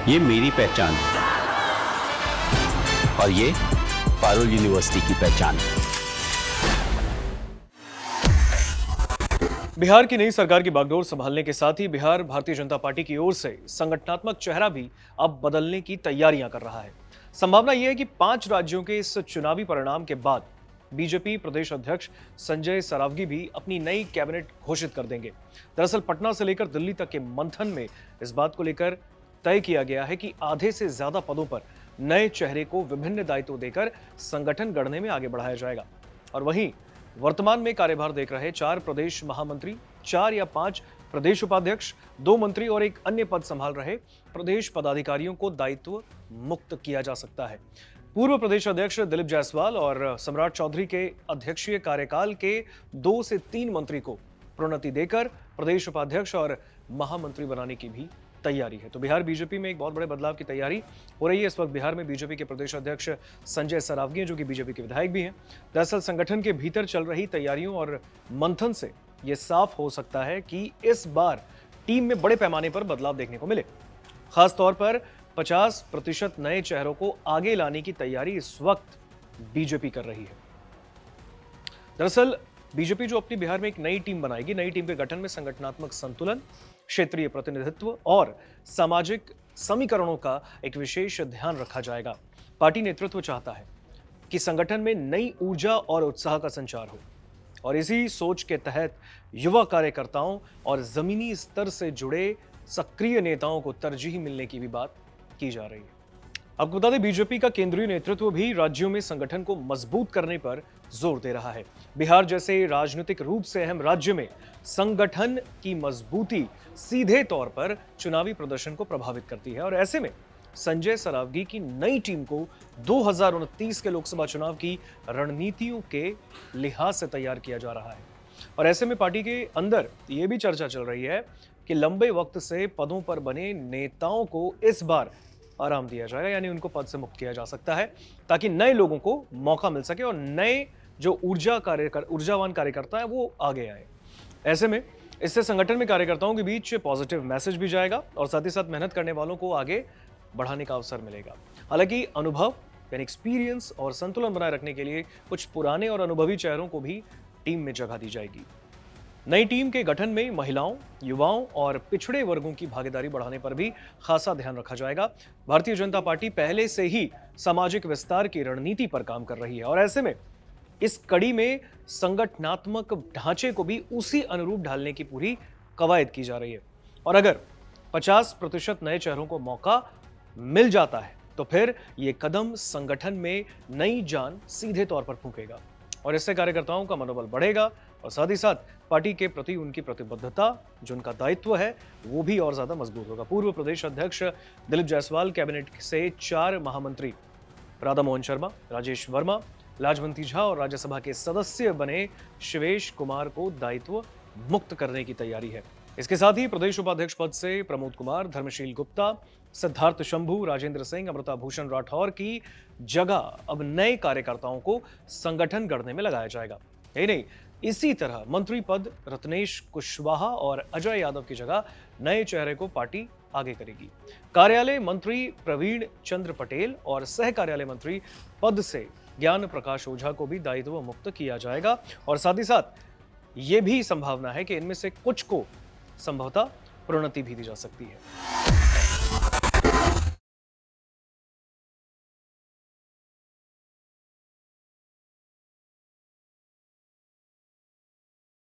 ये मेरी पहचान है और ये पारुल यूनिवर्सिटी की पहचान है। बिहार की नई सरकार की बागडोर संभालने के साथ ही बिहार भारतीय जनता पार्टी की ओर से संगठनात्मक चेहरा भी अब बदलने की तैयारियां कर रहा है। संभावना यह है कि 5 राज्यों के इस चुनावी परिणाम के बाद बीजेपी प्रदेश अध्यक्ष संजय सरावगी भी अपनी नई कैबिनेट घोषित कर देंगे। दरअसल पटना से लेकर दिल्ली तक के मंथन में इस बात को लेकर तय किया गया है कि आधे से ज्यादा पदों पर नए चेहरे को विभिन्न दायित्व देकर संगठन गढ़ने में आगे बढ़ाया जाएगा। और वहीं वर्तमान में कार्यभार देख रहे 4 प्रदेश महामंत्री, 4 या 5 प्रदेश उपाध्यक्ष, 2 मंत्री और एक अन्य पद संभाल रहे प्रदेश पदाधिकारियों को दायित्व मुक्त किया जा सकता है। पूर्व प्रदेश अध्यक्ष दिलीप जायसवाल और सम्राट चौधरी के अध्यक्षीय कार्यकाल के 2 से 3 मंत्री को प्रोन्नति देकर प्रदेश उपाध्यक्ष और महामंत्री बनाने की भी तैयारी है। तो बिहार बीजेपी में एक बहुत बड़े बदलाव की तैयारी हो रही है। इस वक्त बिहार में बीजेपी के प्रदेश अध्यक्ष संजय सरावगी हैं, जो कि बीजेपी के विधायक भी हैं। दरअसल संगठन के भीतर चल रही तैयारियों और मंथन से यह साफ हो सकता है कि इस बार टीम में बड़े पैमाने पर बदलाव देखने को मिले। खासतौर पर 50% नए चेहरों को आगे लाने की तैयारी इस वक्त बीजेपी कर रही है। दरअसल बीजेपी जो अपनी बिहार में एक नई टीम बनाएगी, नई टीम के गठन में संगठनात्मक संतुलन, क्षेत्रीय प्रतिनिधित्व और सामाजिक समीकरणों का एक विशेष ध्यान रखा जाएगा। पार्टी नेतृत्व चाहता है कि संगठन में नई ऊर्जा और उत्साह का संचार हो और इसी सोच के तहत युवा कार्यकर्ताओं और जमीनी स्तर से जुड़े सक्रिय नेताओं को तरजीह मिलने की भी बात की जा रही है। आपको बता दें, बीजेपी का केंद्रीय नेतृत्व भी राज्यों में संगठन को मजबूत करने पर जोर दे रहा है। बिहार जैसे राजनीतिक रूप से अहम राज्य में संगठन की मजबूती सीधे तौर पर चुनावी प्रदर्शन को प्रभावित करती है और ऐसे में संजय सरावगी की नई टीम को 2029 के लोकसभा चुनाव की रणनीतियों के लिहाज से तैयार किया जा रहा है। और ऐसे में पार्टी के अंदर यह भी चर्चा चल रही है कि लंबे वक्त से पदों पर बने नेताओं को इस बार आराम दिया जाएगा, यानी उनको पद से मुक्त किया जा सकता है, ताकि नए लोगों को मौका मिल सके और नए जो ऊर्जावान कार्यकर्ता है वो आगे आए। ऐसे में इससे संगठन में कार्यकर्ताओं के बीच पॉजिटिव मैसेज भी जाएगा और साथ ही साथ मेहनत करने वालों को आगे बढ़ाने का अवसर मिलेगा। हालांकि अनुभव यानी एक्सपीरियंस और संतुलन बनाए रखने के लिए कुछ पुराने और अनुभवी चेहरों को भी टीम में जगह दी जाएगी। नई टीम के गठन में महिलाओं, युवाओं और पिछड़े वर्गों की भागीदारी बढ़ाने पर भी खासा ध्यान रखा जाएगा। भारतीय जनता पार्टी पहले से ही सामाजिक विस्तार की रणनीति पर काम कर रही है और ऐसे में इस कड़ी में संगठनात्मक ढांचे को भी उसी अनुरूप ढालने की पूरी कवायद की जा रही है। और अगर 50% नए चेहरों को मौका मिल जाता है तो फिर यह कदम संगठन में नई जान सीधे तौर पर फूंकेगा और इससे कार्यकर्ताओं का मनोबल बढ़ेगा और साथ ही साथ पार्टी के प्रति उनकी प्रतिबद्धता, जो उनका दायित्व है, वो भी और ज्यादा मजबूत होगा। पूर्व प्रदेश अध्यक्ष दिलीप जायसवाल कैबिनेट से 4 महामंत्री राधा मोहन शर्मा, राजेश वर्मा, लाजवंती झा और राज्यसभा के सदस्य बने शिवेश कुमार को दायित्व मुक्त करने की तैयारी है। इसके साथ ही प्रदेश उपाध्यक्ष पद से प्रमोद कुमार, धर्मशील गुप्ता, सिद्धार्थ शंभू, राजेंद्र सिंह, अमृता भूषण राठौर की जगह अब नए कार्यकर्ताओं को संगठन गढ़ने में लगाया जाएगा। यही नहीं, इसी तरह मंत्री पद रत्नेश कुशवाहा और अजय यादव की जगह नए चेहरे को पार्टी आगे करेगी। कार्यालय मंत्री प्रवीण चंद्र पटेल और सह कार्यालय मंत्री पद से ज्ञान प्रकाश ओझा को भी दायित्व मुक्त किया जाएगा और साथ ही साथ ये भी संभावना है कि इनमें से कुछ को संभवतः प्रोन्नति भी दी जा सकती है।